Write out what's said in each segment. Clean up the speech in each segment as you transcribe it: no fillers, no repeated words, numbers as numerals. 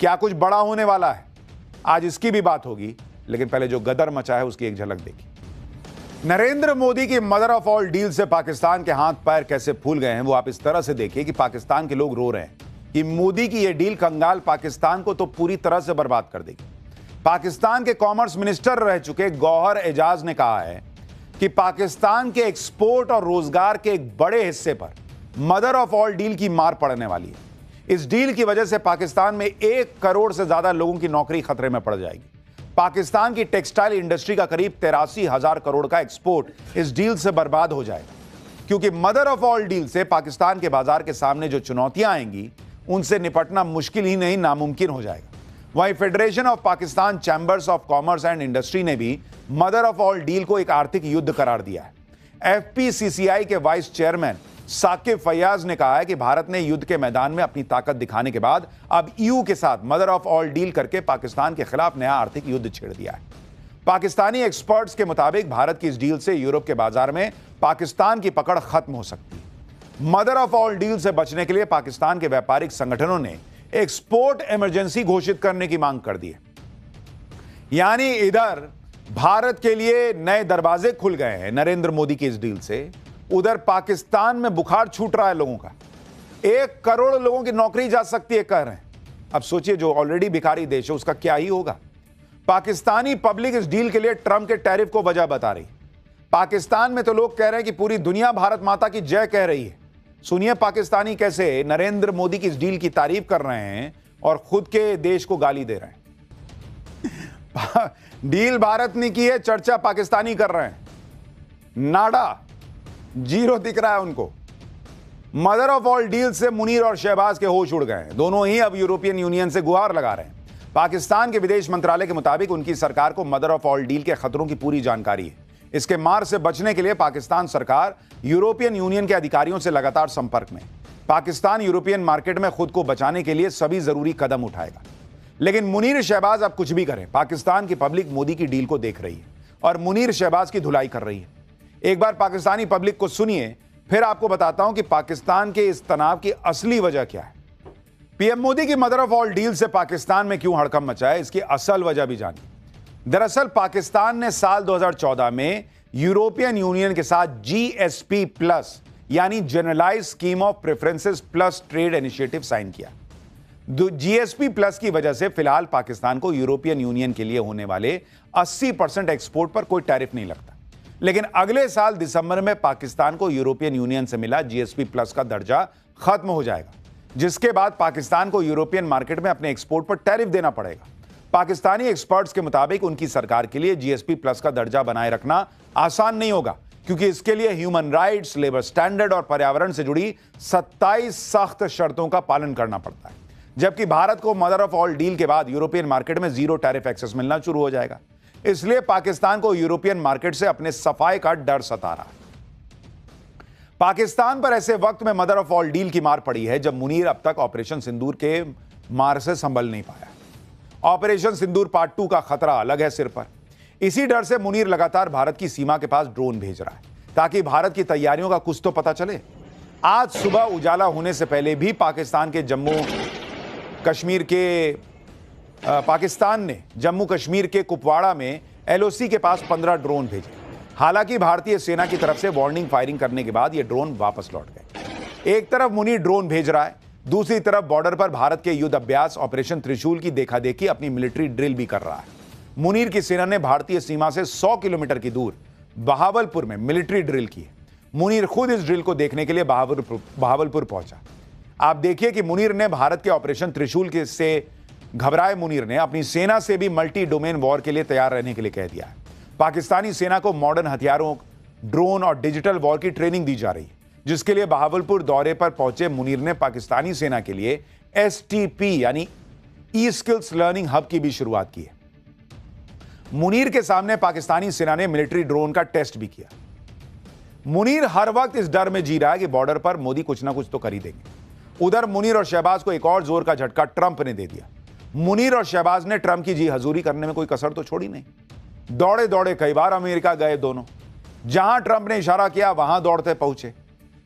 क्या कुछ बड़ा होने वाला है? आज इसकी भी बात होगी, लेकिन पहले जो गदर मचा है उसकी एक झलक देखिए। नरेंद्र मोदी की मदर ऑफ ऑल डील से पाकिस्तान के हाथ पैर कैसे फूल गए हैं वो आप इस तरह से देखिए कि पाकिस्तान के लोग रो रहे हैं कि मोदी की यह डील कंगाल पाकिस्तान को तो पूरी तरह से बर्बाद कर देगी। पाकिस्तान के कॉमर्स मिनिस्टर रह चुके गौहर एजाज ने कहा है कि पाकिस्तान के एक्सपोर्ट और रोजगार के एक बड़े हिस्से पर मदर ऑफ ऑल डील की मार पड़ने वाली है। इस डील की वजह से पाकिस्तान में 1 करोड़ से ज्यादा लोगों की नौकरी खतरे में पड़ जाएगी। पाकिस्तान की टेक्सटाइल इंडस्ट्री का करीब 83,000 करोड़ का एक्सपोर्ट इस डील से बर्बाद हो जाएगा, क्योंकि मदर ऑफ ऑल डील से पाकिस्तान के बाजार के सामने जो चुनौतियां आएंगी उनसे निपटना मुश्किल ही नहीं नामुमकिन हो जाएगा। वहीं federation of Pakistan chambers of commerce and industry ने भी मदर ऑफ ऑल डील को एक आर्थिक युद्ध करार दिया है। एफपीसीसीआई के वाइस चेयरमैन साकिब फैयाज ने कहा है कि भारत ने युद्ध के मैदान में अपनी ताकत दिखाने के बाद अब ईयू के साथ मदर ऑफ ऑल डील करके पाकिस्तान के खिलाफ नया आर्थिक युद्ध छेड़ दिया है। पाकिस्तानी एक्सपर्ट्स के मुताबिक भारत की इस डील से यूरोप के बाजार में पाकिस्तान की पकड़ खत्म हो सकती है। मदर ऑफ ऑल डील से बचने के लिए पाकिस्तान के व्यापारिक संगठनों ने एक्सपोर्ट इमरजेंसी घोषित करने की मांग कर दी है। यानी इधर भारत के लिए नए दरवाजे खुल गए हैं नरेंद्र मोदी की इस डील से, उधर पाकिस्तान में बुखार छूट रहा है लोगों का। 1 करोड़ लोगों की नौकरी जा सकती है कह रहे हैं। अब सोचिए जो ऑलरेडी भिखारी देश है उसका क्या ही होगा। पाकिस्तानी पब्लिक इस डील के लिए ट्रंप के टैरिफ को वजह बता रही। पाकिस्तान में तो लोग कह रहे हैं कि पूरी दुनिया भारत माता की जय कह रही है। सुनिए पाकिस्तानी कैसे नरेंद्र मोदी की इस डील की तारीफ कर रहे हैं और खुद के देश को गाली दे रहे हैं। डील भारत ने की है, चर्चा पाकिस्तानी कर रहे हैं। नाडा जीरो दिख रहा है उनको। मदर ऑफ ऑल डील से मुनीर और शहबाज के होश उड़ गए हैं। दोनों ही अब यूरोपियन यूनियन से गुहार लगा रहे हैं। पाकिस्तान के विदेश मंत्रालय के मुताबिक उनकी सरकार को मदर ऑफ ऑल डील के खतरों की पूरी जानकारी है। इसके मार से बचने के लिए पाकिस्तान सरकार यूरोपियन यूनियन के अधिकारियों से लगातार संपर्क में। पाकिस्तान यूरोपियन मार्केट में खुद को बचाने के लिए सभी जरूरी कदम उठाएगा। लेकिन मुनीर शहबाज अब कुछ भी करें, पाकिस्तान की पब्लिक मोदी की डील को देख रही है और मुनीर शहबाज की धुलाई कर रही है। एक बार पाकिस्तानी पब्लिक को सुनिए, फिर आपको बताता हूं कि पाकिस्तान के इस तनाव की असली वजह क्या है। पीएम मोदी की मदर ऑफ ऑल डील से पाकिस्तान में क्यों हड़कंप मचा है, इसकी असल वजह भी जानिए। दरअसल पाकिस्तान ने साल 2014 में यूरोपियन यूनियन के साथ जीएसपी प्लस यानी generalize scheme of preferences plus trade initiative sign किया। जीएसपी प्लस की वजह से फिलहाल पाकिस्तान को यूरोपियन यूनियन के लिए होने वाले 80% एक्सपोर्ट पर कोई टैरिफ नहीं लगता। लेकिन अगले साल दिसंबर में पाकिस्तान को यूरोपियन यूनियन से मिला जीएसपी प्लस का दर्जा खत्म हो जाएगा, जिसके बाद पाकिस्तान को यूरोपियन मार्केट में अपने एक्सपोर्ट पर टैरिफ देना पड़ेगा। पाकिस्तानी एक्सपर्ट्स के मुताबिक उनकी सरकार के लिए जीएसपी प्लस का दर्जा बनाए रखना आसान नहीं होगा, क्योंकि इसके लिए ह्यूमन राइट्स, लेबर स्टैंडर्ड और पर्यावरण से जुड़ी 27 सख्त शर्तों का पालन करना पड़ता है। जबकि भारत को मदर ऑफ ऑल डील के बाद यूरोपियन मार्केट में जीरो टैरिफ एक्सेस मिलना शुरू हो जाएगा। इसलिए पाकिस्तान को यूरोपियन मार्केट से अपने सफाई का डर सता रहा है। पाकिस्तान पर ऐसे वक्त में मदर ऑफ ऑल डील की मार पड़ी है जब मुनीर अब तक ऑपरेशन सिंदूर के मार से संभल नहीं पाया। ऑपरेशन सिंदूर पार्ट 2 का खतरा अलग है सिर पर। इसी डर से मुनीर लगातार भारत की सीमा के पास ड्रोन भेज रहा है ताकि भारत की तैयारियों का कुछ तो पता चले। आज सुबह उजाला होने से पहले भी पाकिस्तान ने जम्मू कश्मीर के कुपवाड़ा में एलओसी के पास 15 ड्रोन भेजे। हालांकि भारतीय सेना की तरफ से वार्निंग फायरिंग करने के बाद ये ड्रोन वापस लौट गए। एक तरफ मुनीर ड्रोन भेज रहा है, दूसरी तरफ बॉर्डर पर भारत के युद्ध अभ्यास ऑपरेशन त्रिशूल की देखा देखी अपनी मिलिट्री ड्रिल भी कर रहा है। मुनीर की सेना ने भारतीय सीमा से 100 किलोमीटर की दूर बहावलपुर में मिलिट्री ड्रिल की है। मुनीर खुद इस ड्रिल को देखने के लिए बहावलपुर पहुंचा। आप देखिए कि मुनीर ने भारत के ऑपरेशन त्रिशूल के से घबराए मुनीर ने अपनी सेना से भी मल्टी डोमेन वॉर के लिए तैयार रहने के लिए कह दिया है। पाकिस्तानी सेना को मॉडर्न हथियारों, ड्रोन और डिजिटल वॉर की ट्रेनिंग दी जा रही है, जिसके लिए बहावलपुर दौरे पर पहुंचे मुनीर ने पाकिस्तानी सेना के लिए एसटीपी यानी ई स्किल्स लर्निंग हब की भी शुरुआत की है। मुनीर के सामने पाकिस्तानी सेना ने मिलिट्री ड्रोन का टेस्ट भी किया। मुनीर हर वक्त इस डर में जी रहा है कि बॉर्डर पर मोदी कुछ ना कुछ तो कर ही देंगे। उधर मुनीर और शहबाज को एक और जोर का झटका ट्रंप ने दे दिया। मुनीर और शहबाज ने ट्रंप की जी हजूरी करने में कोई कसर तो छोड़ी नहीं। दौड़े दौड़े कई बार अमेरिका गए दोनों। जहां ट्रंप ने इशारा किया वहां दौड़ते पहुंचे।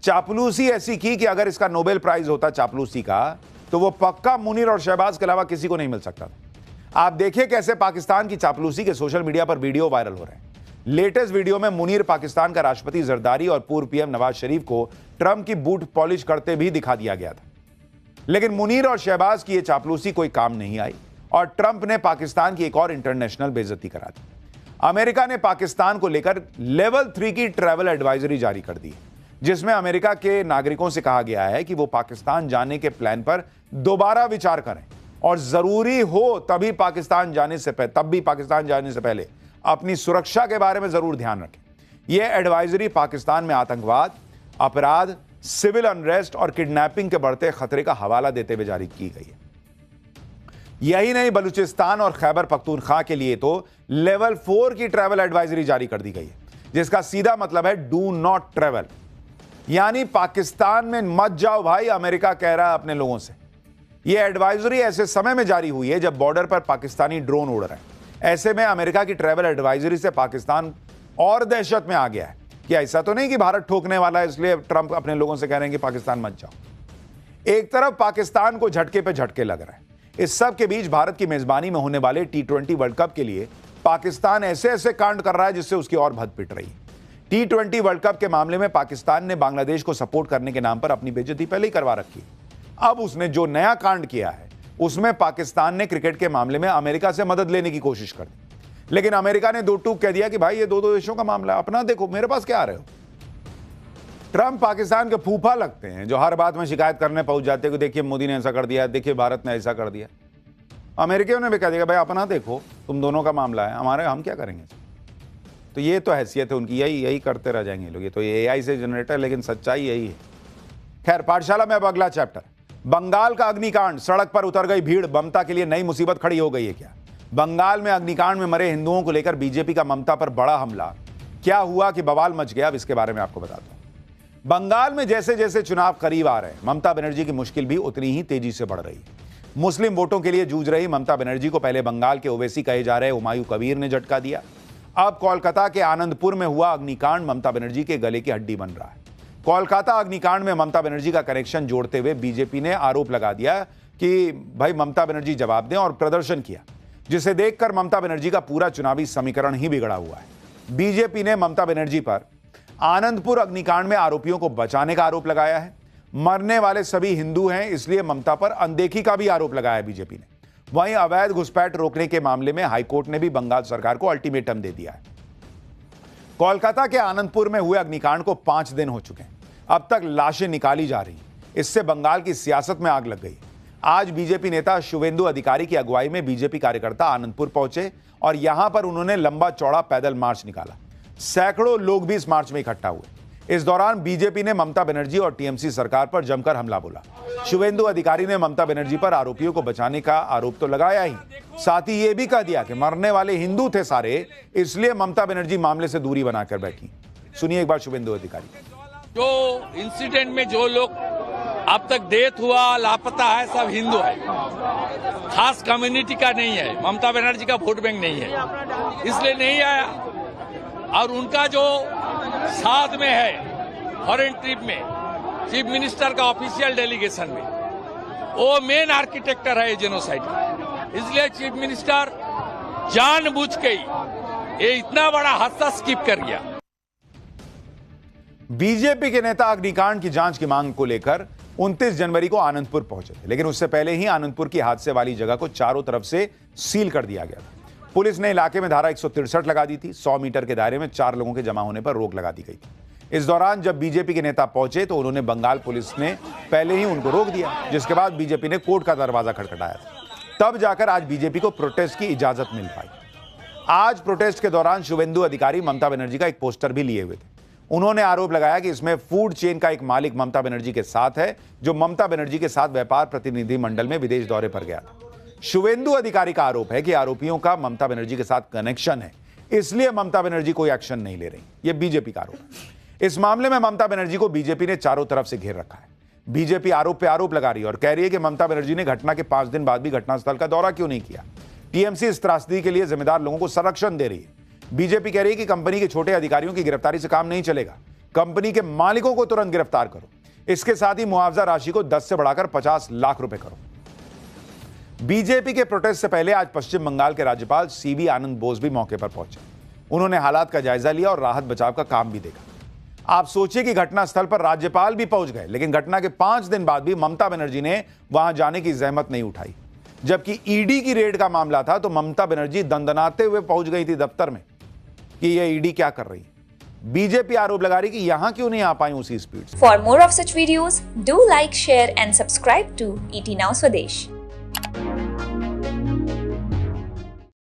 चापलूसी ऐसी की कि अगर इसका नोबेल प्राइज होता चापलूसी का तो वो पक्का मुनीर और शहबाज के अलावा किसी को नहीं मिल सकता था। आप देखिए कैसे पाकिस्तान की चापलूसी के सोशल मीडिया पर वीडियो वायरल हो रहे हैं। लेटेस्ट वीडियो में मुनीर पाकिस्तान का राष्ट्रपति जरदारी और पूर्व पीएम नवाज शरीफ को ट्रंप की बूट पॉलिश करते भी दिखा दिया गया था। लेकिन मुनीर और शहबाज की यह चापलूसी कोई काम नहीं आई और ट्रंप ने पाकिस्तान की एक और इंटरनेशनल बेइज्जती करा दी। अमेरिका ने पाकिस्तान को लेकर लेवल 3 की ट्रैवल एडवाइजरी जारी कर दी, जिसमें अमेरिका के नागरिकों से कहा गया है कि वो पाकिस्तान जाने के प्लान पर दोबारा विचार करें और जरूरी हो तब भी पाकिस्तान जाने से पहले अपनी सुरक्षा के बारे में जरूर ध्यान रखें। यह एडवाइजरी पाकिस्तान में आतंकवाद, अपराध, सिविल अनरेस्ट और किडनैपिंग के बढ़ते खतरे का हवाला देते हुए जारी की गई है। यही नहीं, बलूचिस्तान और खैबर पख्तूनख्वा के लिए तो लेवल 4 की ट्रैवल एडवाइजरी जारी कर दी गई है, जिसका सीधा मतलब है डू नॉट ट्रैवल, यानी पाकिस्तान में मत जाओ भाई, अमेरिका कह रहा है अपने लोगों से। यह एडवाइजरी ऐसे समय में जारी हुई है जब बॉर्डर पर पाकिस्तानी ड्रोन उड़ रहे हैं। ऐसे में अमेरिका की ट्रैवल एडवाइजरी से पाकिस्तान और दहशत में आ गया है कि ऐसा तो नहीं कि भारत ठोकने वाला है इसलिए ट्रंप अपने लोगों से कह रहे हैं कि पाकिस्तान मत जाओ। एक तरफ पाकिस्तान को झटके पे झटके लग रहे हैं, इस सब के बीच भारत की मेजबानी में होने वाले T20 वर्ल्ड कप के लिए पाकिस्तान ऐसे ऐसे कांड कर रहा है जिससे उसकी और भद पिट रही है। T20 वर्ल्ड कप के मामले में पाकिस्तान ने बांग्लादेश को सपोर्ट करने के नाम पर अपनी बेइज्जती पहले ही करवा रखी है। अब उसने जो नया कांड किया है उसमें पाकिस्तान ने क्रिकेट के मामले में अमेरिका से मदद लेने की कोशिश कर दी, लेकिन अमेरिका ने दो टूक कह दिया कि भाई ये दो देशों का मामला है, अपना देखो, मेरे पास क्या आ रहे हो। ट्रंप पाकिस्तान के फूफा लगते हैं जो हर बात में शिकायत करने पहुंच जाते हैं कि देखिए मोदी ने ऐसा कर दिया, देखिए भारत ने ऐसा कर दिया। अमेरिकियों ने भी कह दिया भाई अपना देखो, तुम दोनों का मामला है, हम क्या करेंगे। तो ये तो हैसियत है उनकी, यही करते रह जाएंगे लोग। ये तो AI से जनरेटर, लेकिन सच्चाई यही है। खैर, पाठशाला में अब अगला चैप्टर, बंगाल का अग्निकांड, सड़क पर उतर गई भीड़, ममता के लिए नई मुसीबत खड़ी हो गई है क्या? बंगाल में अग्निकांड में मरे हिंदुओं को लेकर बीजेपी का ममता पर बड़ा हमला। क्या हुआ कि बवाल मच गया, अब इसके बारे में आपको बताता हूं। बंगाल में जैसे जैसे चुनाव करीब आ रहे हैं, ममता बनर्जी की मुश्किल भी उतनी ही तेजी से बढ़ रही है। मुस्लिम वोटों के लिए जूझ रही ममता बनर्जी को पहले बंगाल के ओवैसी कहे जा रहे हुमायूं कबीर ने झटका दिया। अब कोलकाता के आनंदपुर में हुआ अग्निकांड ममता बनर्जी के गले की हड्डी बन रहा है। कोलकाता अग्निकांड में ममता बनर्जी का कनेक्शन जोड़ते हुए बीजेपी ने आरोप लगा दिया कि भाई ममता बनर्जी जवाब दें और प्रदर्शन किया, जिसे देखकर ममता बनर्जी का पूरा चुनावी समीकरण ही बिगड़ा हुआ है। बीजेपी ने ममता बनर्जी पर आनंदपुर अग्निकांड में आरोपियों को बचाने का आरोप लगाया है। मरने वाले सभी हिंदू हैं, इसलिए ममता पर अनदेखी का भी आरोप लगाया है बीजेपी ने। वहीं अवैध घुसपैठ रोकने के मामले में हाईकोर्ट ने भी बंगाल सरकार को अल्टीमेटम दे दिया है। कोलकाता के आनंदपुर में हुए अग्निकांड को 5 दिन हो चुके हैं, अब तक लाशें निकाली जा रही। इससे बंगाल की सियासत में आग लग गई। आज बीजेपी नेता शुवेंदु अधिकारी की अगुवाई में बीजेपी कार्यकर्ता आनंदपुर पहुंचे और यहां पर उन्होंने लंबा चौड़ा पैदल मार्च निकाला। सैकड़ों लोग भी इस मार्च में इकट्ठा हुए। इस दौरान बीजेपी ने ममता बनर्जी और टीएमसी सरकार पर जमकर हमला बोला। शुवेंदु अधिकारी ने ममता बनर्जी पर आरोपियों को बचाने का आरोप तो लगाया ही, साथ ही यह भी कह दिया कि मरने वाले हिंदू थे सारे, इसलिए ममता बनर्जी मामले से दूरी बनाकर बैठी। सुनिए एक बार शुवेंदु अधिकारी। जो इंसिडेंट में जो लोग अब तक डेथ हुआ, लापता है, सब हिंदू है, खास कम्युनिटी का नहीं है। ममता बनर्जी का वोट बैंक नहीं है, इसलिए नहीं आया। और उनका जो साथ में है फॉरेन ट्रिप में, चीफ मिनिस्टर का ऑफिशियल डेलीगेशन में, वो मेन आर्किटेक्टर है जेनोसाइड का। इसलिए चीफ मिनिस्टर जानबूझ के ये इतना बड़ा हादसा स्किप कर गया। बीजेपी के नेता अग्निकांड की जांच की मांग को लेकर 29 जनवरी को आनंदपुर पहुंचे थे, लेकिन उससे पहले ही आनंदपुर की हादसे वाली जगह को चारों तरफ से सील कर दिया गया था। पुलिस ने इलाके में धारा 163 लगा दी थी। 100 मीटर के दायरे में 4 लोगों के जमा होने पर रोक लगा दी गई थी। इस दौरान जब बीजेपी के नेता पहुंचे तो उन्होंने बंगाल पुलिस ने पहले ही उनको रोक दिया, जिसके बाद बीजेपी ने कोर्ट का दरवाजा खटखटाया था। तब जाकर आज बीजेपी को प्रोटेस्ट की इजाजत मिल पाई। आज प्रोटेस्ट के दौरान शुवेंदु अधिकारी ममता बनर्जी का एक पोस्टर भी लिए हुए थे। उन्होंने आरोप लगाया कि इसमें फूड चेन का एक मालिक ममता बनर्जी के साथ है, जो ममता बनर्जी के साथ व्यापार प्रतिनिधिमंडल में विदेश दौरे पर गया था। शुवेंदु अधिकारी का आरोप है कि आरोपियों का ममता बनर्जी के साथ कनेक्शन है, इसलिए ममता बनर्जी कोई एक्शन नहीं ले रही। यह बीजेपी का आरोप है। इस मामले में ममता बनर्जी को बीजेपी ने चारों तरफ से घेर रखा है। बीजेपी आरोप पे आरोप लगा रही है और कह रही है कि ममता बनर्जी ने घटना के 5 दिन बाद भी घटनास्थल का दौरा क्यों नहीं किया। टीएमसी इस त्रासदी के लिए जिम्मेदार लोगों को संरक्षण दे रही है। बीजेपी कह रही है कि कंपनी के छोटे अधिकारियों की गिरफ्तारी से काम नहीं चलेगा, कंपनी के मालिकों को तुरंत गिरफ्तार करो। इसके साथ ही मुआवजा राशि को 10 से बढ़ाकर 50 लाख रुपए करो। बीजेपी के प्रोटेस्ट से पहले आज पश्चिम बंगाल के राज्यपाल सीवी आनंद बोस भी मौके पर पहुंचे। उन्होंने हालात का जायजा लिया और राहत बचाव का काम भी देखा। आप सोचिए कि घटनास्थल पर राज्यपाल भी पहुंच गए, लेकिन घटना के 5 दिन बाद भी ममता बनर्जी ने वहां जाने की जहमत नहीं उठाई। जबकि ईडी की रेड का मामला था तो ममता बनर्जी दंदनाते हुए पहुंच गई थी दफ्तर में कि ये ईडी क्या कर रही है। बीजेपी आरोप लगा रही कि यहां क्यों नहीं आ पाई उसी स्पीड से। For more of such videos, do like, share and subscribe to ET Now Swadesh.